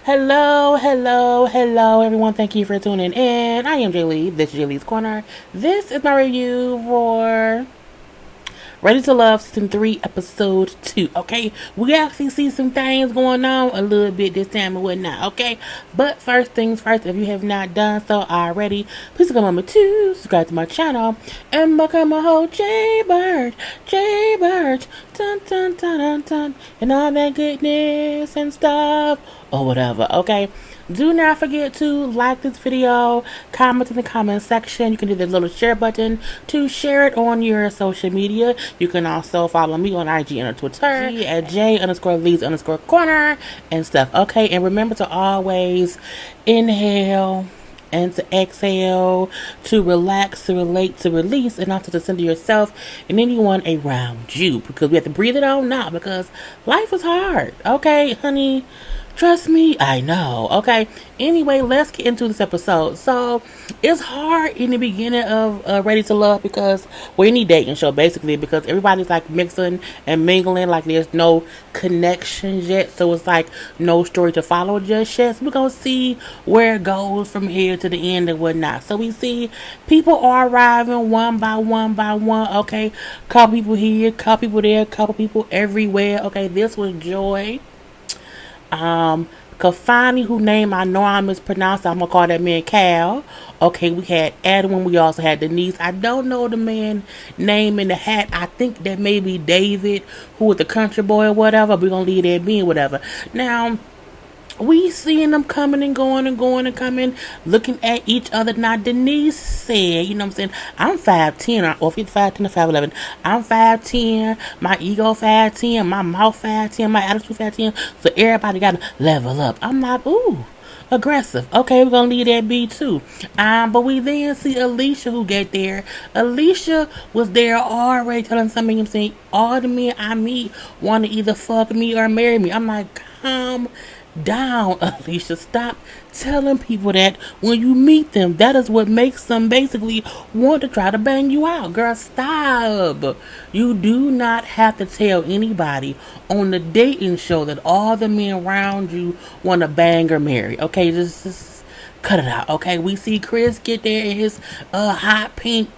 Hello, everyone. Thank you for tuning in. I am JayLee. This is JLeesCorner. This is my review for Ready to Love Season 3, Episode 2. Okay, we actually see some things going on a little bit this time and whatnot. Okay, but first things first, if you have not done so already, please come on to subscribe to my channel and become a whole JayBirds, dun dun dun dun dun, and all that goodness and stuff or whatever. Okay. Do not forget to like this video, comment in the comment section. You can do the little share button to share it on your social media. You can also follow me on IG and on Twitter at J_Lees_Corner and stuff. Okay, and remember to always inhale and to exhale, to relax, to relate, to release, and also to center yourself and anyone around you, because we have to breathe it out now because life is hard. Okay, honey. Trust me, I know. Okay. Anyway, let's get into this episode. So, it's hard in the beginning of Ready to Love because we're in a dating show, basically, because everybody's like mixing and mingling, like there's no connections yet. So, it's like no story to follow just yet. So, we're going to see where it goes from here to the end and whatnot. So, we see people are arriving one by one. Okay. Couple people here, couple people there, couple people everywhere. Okay. This was Joy. Khalfani, who name I know I mispronounced, I'm gonna call that man Cal. Okay, we had Edwin, we also had Denise. I don't know the man name in the hat. I think that may be David, who was the country boy or whatever. We're gonna leave that being whatever. Now, we seeing them coming and going and coming, looking at each other. Now, Denise said, you know what I'm saying, I'm 5'10", or if it's 5'10" or 5'11", I'm 5'10", my ego 5'10", my mouth 5'10", my attitude 5'10", so everybody got to level up. I'm like, ooh, aggressive. Okay, we're gonna leave that be too. But we then see Alicia who get there. Alicia was there already telling something. I'm saying all the men I meet want to either fuck me or marry me. I'm like, calm down, Alicia. Stop telling people that when you meet them. That is what makes them basically want to try to bang you out. Girl, stop. You do not have to tell anybody on the dating show that all the men around you want to bang or marry. Okay, just cut it out. Okay, we see Chris get there in his hot pink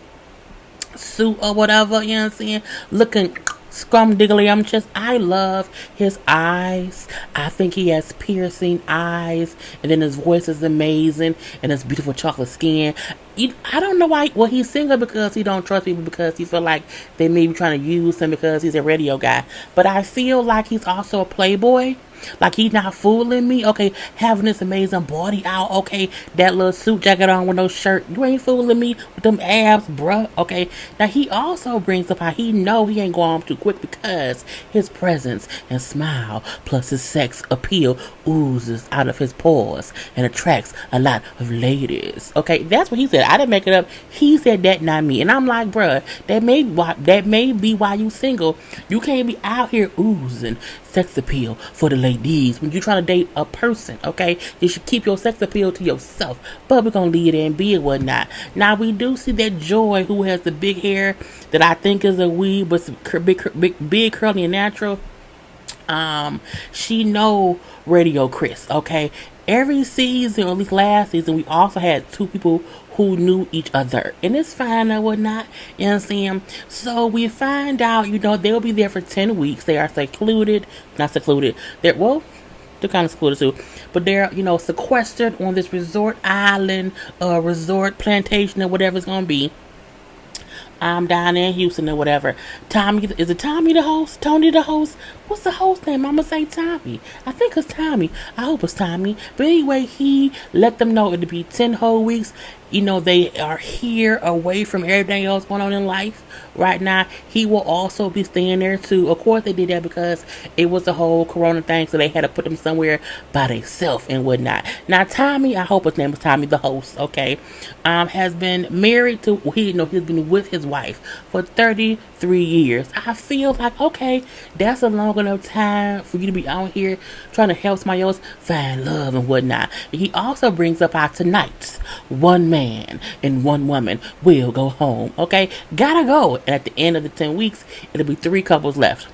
suit or whatever, you know what I'm saying, looking scrumdiddlyumptious. I love his eyes. I think he has piercing eyes, and then his voice is amazing, and his beautiful chocolate skin. I don't know why. Well, he's single because he don't trust people, because he feel like they may be trying to use him because he's a radio guy. But I feel like he's also a playboy. Like, he's not fooling me. Okay, having this amazing body out. Okay, that little suit jacket on with no shirt. You ain't fooling me with them abs, bruh. Okay, now he also brings up how he know he ain't going too quick because his presence and smile plus his sex appeal oozes out of his pores and attracts a lot of ladies. Okay, that's what he said. I didn't make it up. He said that, not me. And I'm like, bruh, that may be why you single. You can't be out here oozing sex appeal for the ladies when you're trying to date a person. Okay, you should keep your sex appeal to yourself. But we're gonna leave it and be it whatnot. Now, we do see that Joy, who has the big hair that I think is a weave, but big curly and natural. She know Radio Chris. Okay, every season, or at least last season, we also had two people who knew each other, and it's fine or whatnot, you know what I'm saying? So we find out, they'll be there for 10 weeks. They are not secluded, they're kind of secluded too, but they're, sequestered on this resort island, resort plantation, or whatever it's gonna be. I'm down in Houston or whatever. Tommy, is it Tommy the host? Tony the host? What's the host name? I'm gonna say Tommy. I think it's Tommy. I hope it's Tommy. But anyway, he let them know it'll be 10 whole weeks. They are here away from everything else going on in life right now. He will also be staying there too. Of course, they did that because it was the whole corona thing, so they had to put him somewhere by themselves and whatnot. Now, Tommy, I hope his name is Tommy, the host, okay, has been married to, he's been with his wife for 33 years. I feel like, okay, that's a long enough time for you to be out here trying to help somebody else find love and whatnot. But he also brings up how tonight, one man and one woman will go home. Okay, gotta go. And at the end of the 10 weeks, it'll be 3 couples left.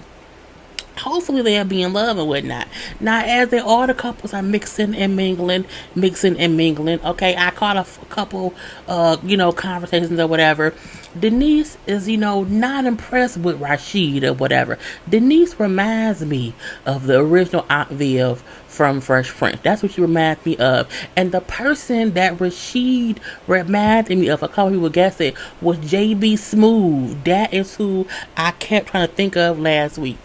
hopefully they'll be in love and whatnot. Now, as they all the couples are mixing and mingling. Okay, I caught a couple, conversations or whatever. Denise is, not impressed with Rasheed or whatever. Denise reminds me of the original Aunt Viv from Fresh Prince. That's what she reminds me of. And the person that Rasheed reminded me of, a couple people guessed it, was JB Smooth. That is who I kept trying to think of last week.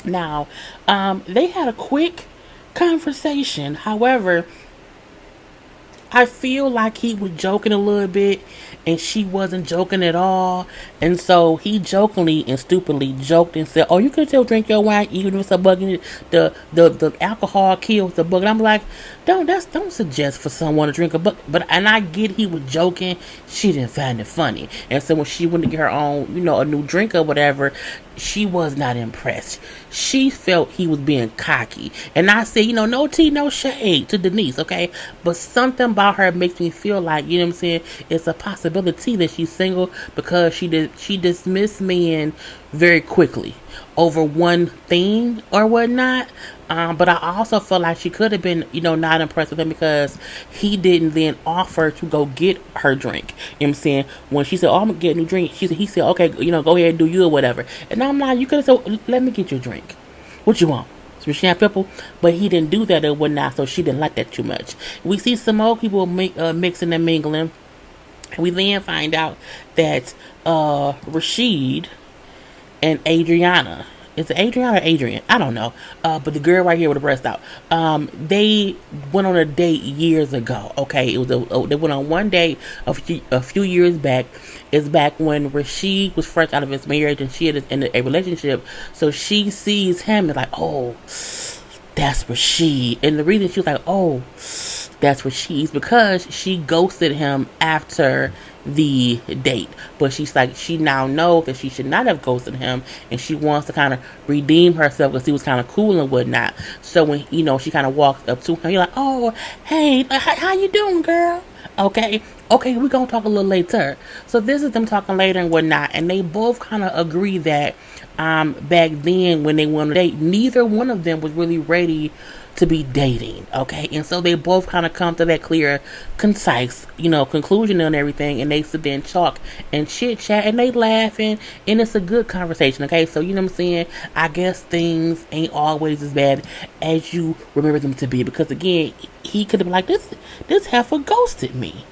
Now, they had a quick conversation. However, I feel like he was joking a little bit and she wasn't joking at all. And so he jokingly and stupidly joked and said, "Oh, you can still drink your wine even if it's a bug in it. The alcohol kills the bug." And I'm like, don't suggest for someone to drink a bug. And I get he was joking. She didn't find it funny. And so when she went to get her own, a new drink or whatever, she was not impressed. She felt he was being cocky. And I said, no tea, no shade to Denise, okay? But something about her makes me feel like, it's a possibility that she's single because she dismissed men very quickly over one thing or whatnot. But I also feel like she could have been, not impressed with him because he didn't then offer to go get her drink. You know what I'm saying? When she said, "Oh, I'm going to get a new drink," he said, "Okay, go ahead and do you or whatever." And I'm like, you could have said, "Let me get you a drink. What you want? Some champagne?" But he didn't do that or whatnot, so she didn't like that too much. We see some more people mixing and mingling. And we then find out that Rasheed and Adriana. Is it Adriana or Adrian? I don't know. But the girl right here with the breast out. They went on a date years ago. Okay, they went on one date a few years back. It's back when Rasheed was fresh out of his marriage and she had in a relationship. So she sees him and like, "Oh, that's Rasheed." And the reason she was like, "Oh, that's Rasheed's," because she ghosted him after the date. But she's like, she now knows that she should not have ghosted him, and she wants to kind of redeem herself because he was kind of cool and whatnot. So when she kind of walks up to him, you're like, "Oh, hey, how you doing, girl?" Okay, we're gonna talk a little later. So this is them talking later and whatnot, and they both kind of agree that back then when they went on a date, neither one of them was really ready to be dating, okay? And so they both kind of come to that clear, concise, conclusion and everything, and they sit there and talk and chit chat and they laughing, and it's a good conversation, okay? So, you know what I'm saying? I guess things ain't always as bad as you remember them to be, because again, he could have been like, this heifer ghosted me.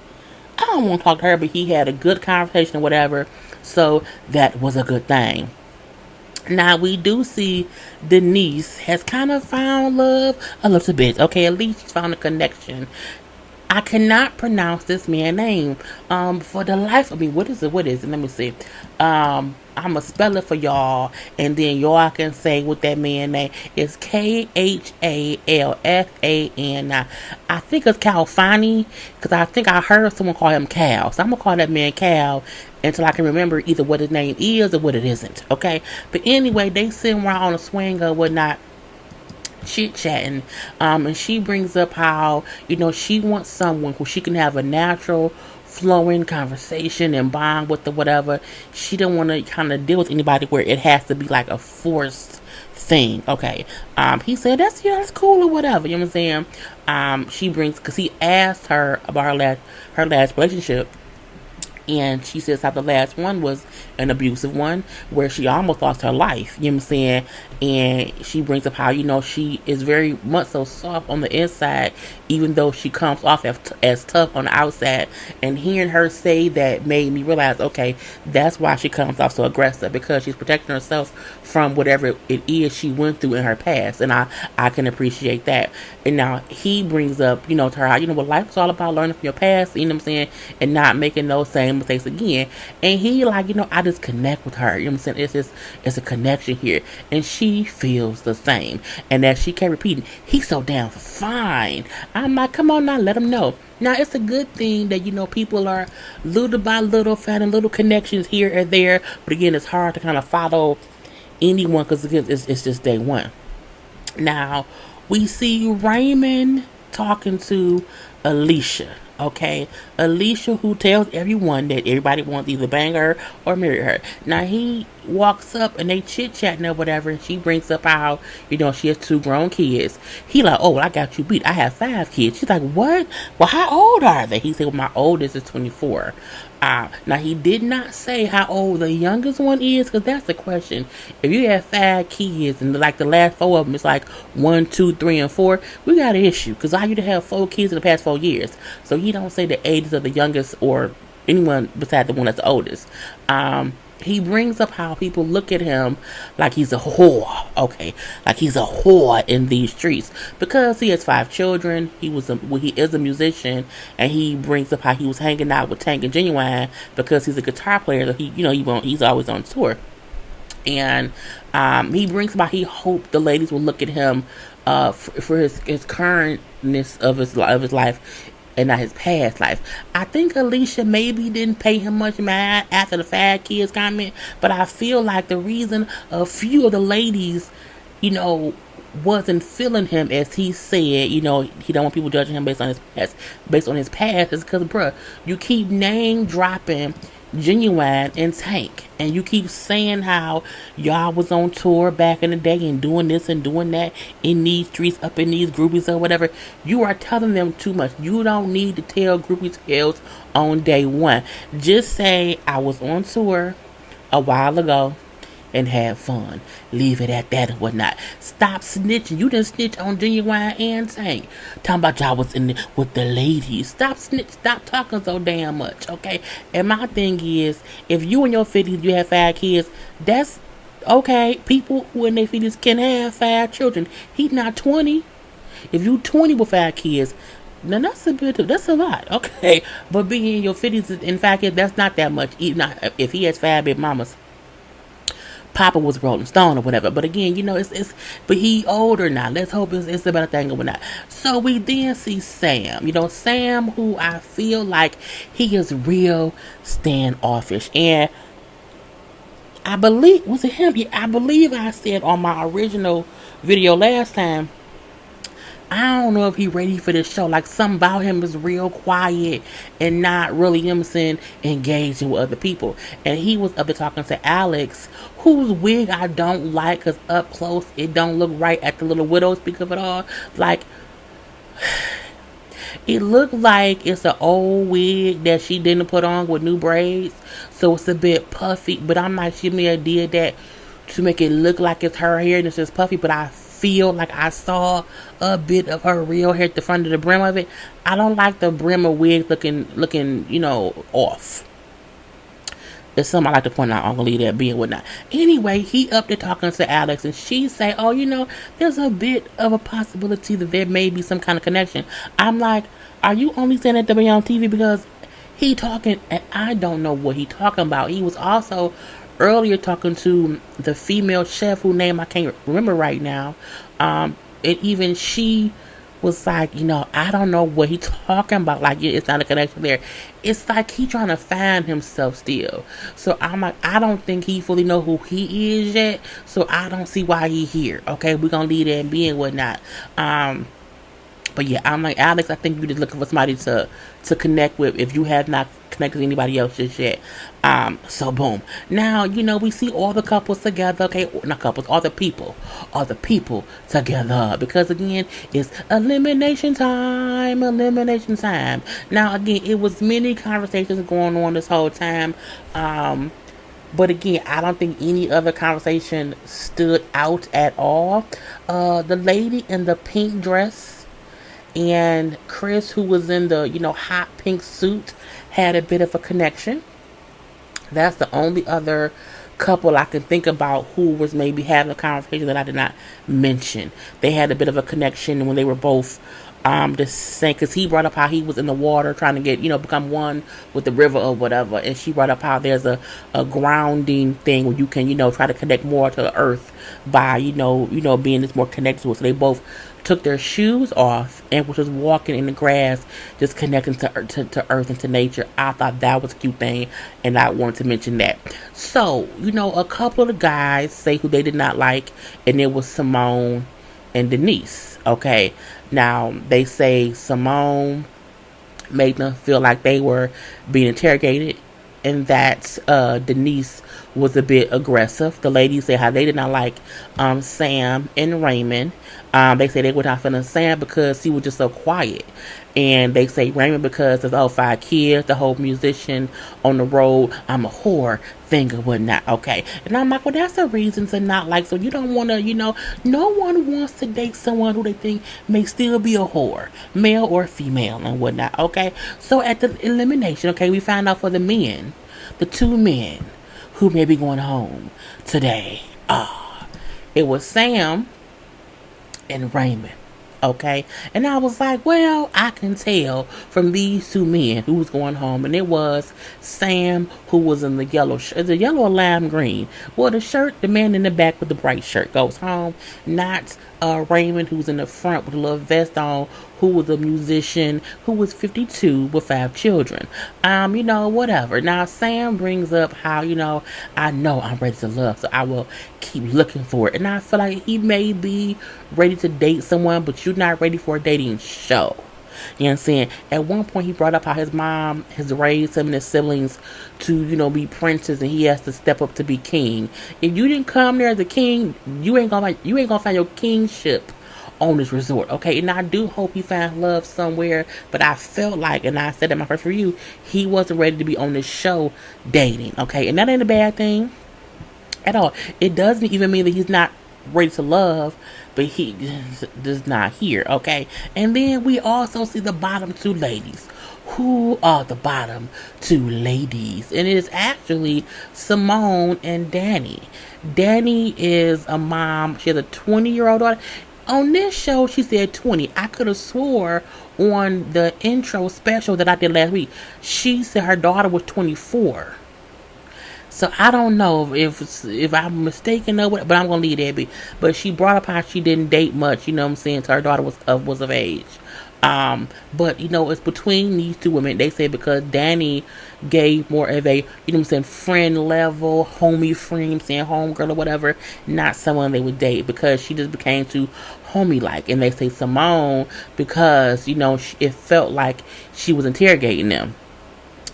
I don't want to talk to her, but he had a good conversation or whatever, so that was a good thing. Now, we do see Denise has kind of found love a little bit. Okay, at least she's found a connection. I cannot pronounce this man's name for the life of me. What is it? Let me see. I'm going to spell it for y'all, and then y'all can say what that man's name is. Khalfan. Now, I think it's Khalfani, because I think I heard someone call him Cal. So I'm going to call that man Cal until I can remember either what his name is or what it isn't, okay? But anyway, they sitting around on a swing or whatnot, chit-chatting, and she brings up how, she wants someone who she can have a natural, flowing conversation and bond with or whatever. She don't want to kind of deal with anybody where it has to be like a forced thing, okay? He said, that's cool or whatever, you know what I'm saying? She brings, because he asked her about her last relationship, and she says how the last one was an abusive one where she almost lost her life. You know what I'm saying? And she brings up how, she is very much so soft on the inside, even though she comes off as tough on the outside. And hearing her say that made me realize, okay, that's why she comes off so aggressive, because she's protecting herself from whatever it is she went through in her past. And I can appreciate that. And now he brings up, to her, how, what life is all about, learning from your past, you know what I'm saying, and not making those same mistakes again. And he like, I just connect with her, you know what I'm saying, it's a connection here, and she feels the same. And as she kept repeating, "He's so damn fine," I'm like, come on now, let him know. Now, it's a good thing that, people are little by little finding little connections here and there, but again, it's hard to kind of follow anyone because it's just day one. Now, we see Raymond talking to Alicia. Okay, Alicia, who tells everyone that everybody wants either bang her or marry her. Now he walks up and they chit chatting or whatever, and she brings up how she has 2 grown kids. He like, oh, well, I got you beat. I have 5 kids. She's like, what? Well, how old are they? He said, well, my oldest is 24. Now he did not say how old the youngest one is, because that's the question. If you have 5 kids and like the last 4 of them, it's like 1, 2, 3, and 4. We got an issue because I used to have 4 kids in the past 4 years. So he don't say the ages of the youngest or anyone besides the one that's the oldest. He brings up how people look at him like he's a whore, okay? Like he's a whore in these streets because he has 5 children. He is a musician, and he brings up how he was hanging out with Tank and Genuine because he's a guitar player. So he's always on tour, and he brings about he hoped the ladies will look at him for his currentness of his life and not his past life. I think Alicia maybe didn't pay him much mind after the 5 kids comment, but I feel like the reason a few of the ladies, wasn't feeling him as he said, he don't want people judging him based on his past is because, bruh, you keep name dropping Genuine and Tank, and you keep saying how y'all was on tour back in the day and doing this and doing that in these streets, up in these groupies or whatever. You are telling them too much. You don't need to tell groupie tales on day one. Just say I was on tour a while ago and have fun. Leave it at that and whatnot. Stop snitching. You didn't snitch on Genuine and Tank. Talking about y'all was with the ladies. Stop talking so damn much, okay? And my thing is, if you in your 50s, you have 5 kids, that's okay. People who in their 50s can have 5 children. He's not 20. If you 20 with 5 kids, then that's a lot, okay? But being in your 50s, in fact, that's not that much. If he has 5 big mamas, Papa was Rolling Stone or whatever. But again, but he older now. Let's hope it's a better thing or whatnot. So we then see Sam. Sam, who I feel like he is real standoffish. And I believe, was it him? Yeah, I believe I said on my original video last time, I don't know if he ready for this show. Like, something about him is real quiet and not really engaging with other people. And he was up there talking to Alex, whose wig I don't like, because up close it don't look right at the little widow's peak of it all. Like, it looked like it's an old wig that she didn't put on with new braids, so it's a bit puffy. But I'm like, she may have did that to make it look like it's her hair and it's just puffy. But I feel like I saw a bit of her real hair at the front of the brim of it. I don't like the brim of wig looking off. It's something I like to point out. I'm gonna leave that being whatnot. Anyway, he up there talking to Alex, and she say, "Oh, there's a bit of a possibility that there may be some kind of connection." I'm like, "Are you only saying that to be on TV because he talking?" And I don't know what he talking about. He was also earlier talking to the female chef whose name I can't remember right now, and even she was like, I don't know what he talking about. Like, it's not a connection there. It's like he trying to find himself still. So I'm like, I don't think he fully know who he is yet. So I don't see why he here. Okay, we're gonna leave that and be and whatnot. But yeah, I'm like, Alex, I think you're just looking for somebody to connect with if you have not connected with anybody else just yet. So boom. Now, we see all the couples together, okay? Not couples, all the people together. Because again, it's elimination time. Now again, it was many conversations going on this whole time. But again, I don't think any other conversation stood out at all. The lady in the pink dress and Chris, who was in the, hot pink suit, had a bit of a connection. That's the only other couple I can think about who was maybe having a conversation that I did not mention. They had a bit of a connection when they were both the same, because he brought up how he was in the water trying to get, become one with the river or whatever, and she brought up how there's a grounding thing where you can, try to connect more to the earth by, being this more connected to it. So they both took their shoes off and was just walking in the grass, just connecting to earth and to nature. I thought that was a cute thing, and I wanted to mention that. So, a couple of the guys say who they did not like, and it was Simone and Denise. Okay, now they say Simone made them feel like they were being interrogated, and that Denise was a bit aggressive. The ladies say how they did not like Sam and Raymond. They say they were not feeling Sam because he was just so quiet. And they say Raymond because of 5 kids, the whole musician on the road, I'm a whore thing or whatnot. Okay. And I'm like, well, that's a reason to not like. So you don't want to, no one wants to date someone who they think may still be a whore, male or female and whatnot. Okay. So at the elimination, okay, we found out for the men, the 2 men who may be going home today. It was Sam and Raymond. Okay, and I was like, well, I can tell from these 2 men who was going home, and it was Sam, who was in the yellow shirt, the yellow or lime green. Well, the man in the back with the bright shirt goes home, not Raymond, who's in the front with a little vest on, who was a musician, who was 52 with 5 children. Whatever. Now, Sam brings up how, I know I'm ready to love, so I will keep looking for it. And I feel like he may be ready to date someone, but you're not ready for a dating show. You know what I'm saying? At one point, he brought up how his mom has raised him and his siblings to, be princes, and he has to step up to be king. If you didn't come there as a king, you ain't gonna find your kingship on this resort, okay? And I do hope he found love somewhere, but I felt like, and I said in my first review, he wasn't ready to be on this show dating, okay? And that ain't a bad thing at all. It doesn't even mean that he's not ready to love, but he does not here, okay? And then we also see the bottom 2 ladies. Who are the bottom 2 ladies? And it is actually Simone and Danny. Danny is a mom. She has a 20-year-old daughter. On this show, she said 20. I could have swore on the intro special that I did last week, she said her daughter was 24. So I don't know if I'm mistaken or what, but I'm gonna leave that be. But she brought up how she didn't date much, you know what I'm saying? So her daughter was of age. But it's between these 2 women. They say because Danny gave more of a, friend level, homie friend, saying homegirl or whatever, not someone they would date because she just became too homie like. And they say Simone because, it felt like she was interrogating them.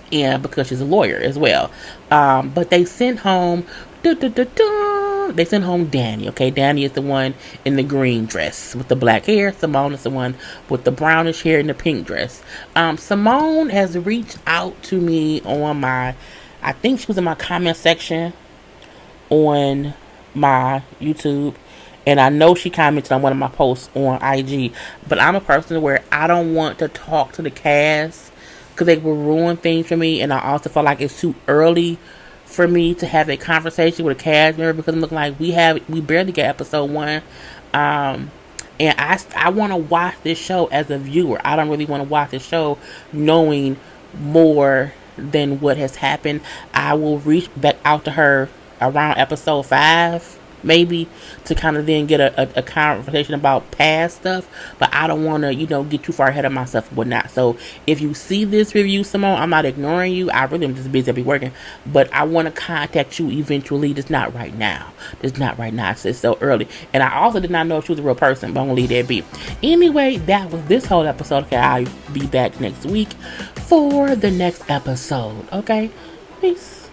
And because she's a lawyer as well. But they sent home they sent home Danny, okay? Danny is the one in the green dress with the black hair. Simone is the one with the brownish hair and the pink dress. Simone has reached out to me on I think she was in my comment section on my YouTube. And I know she commented on one of my posts on IG. But I'm a person where I don't want to talk to the cast because they will ruin things for me. And I also feel like it's too early for me to have a conversation with a cast member because it looks like we barely get episode 1. And I want to watch this show as a viewer. I don't really want to watch this show knowing more than what has happened. I will reach back out to her around episode 5 maybe to kind of then get a conversation about past stuff, but I don't want to get too far ahead of myself and whatnot. So if you see this review, Simone, I'm not ignoring you. I really am just busy. I'll be working, but I want to contact you eventually. Just not right now. It's so early, and I also did not know if she was a real person, but I'm gonna leave that be. Anyway, that was this whole episode. Okay, I'll be back next week for the next episode. Okay, peace.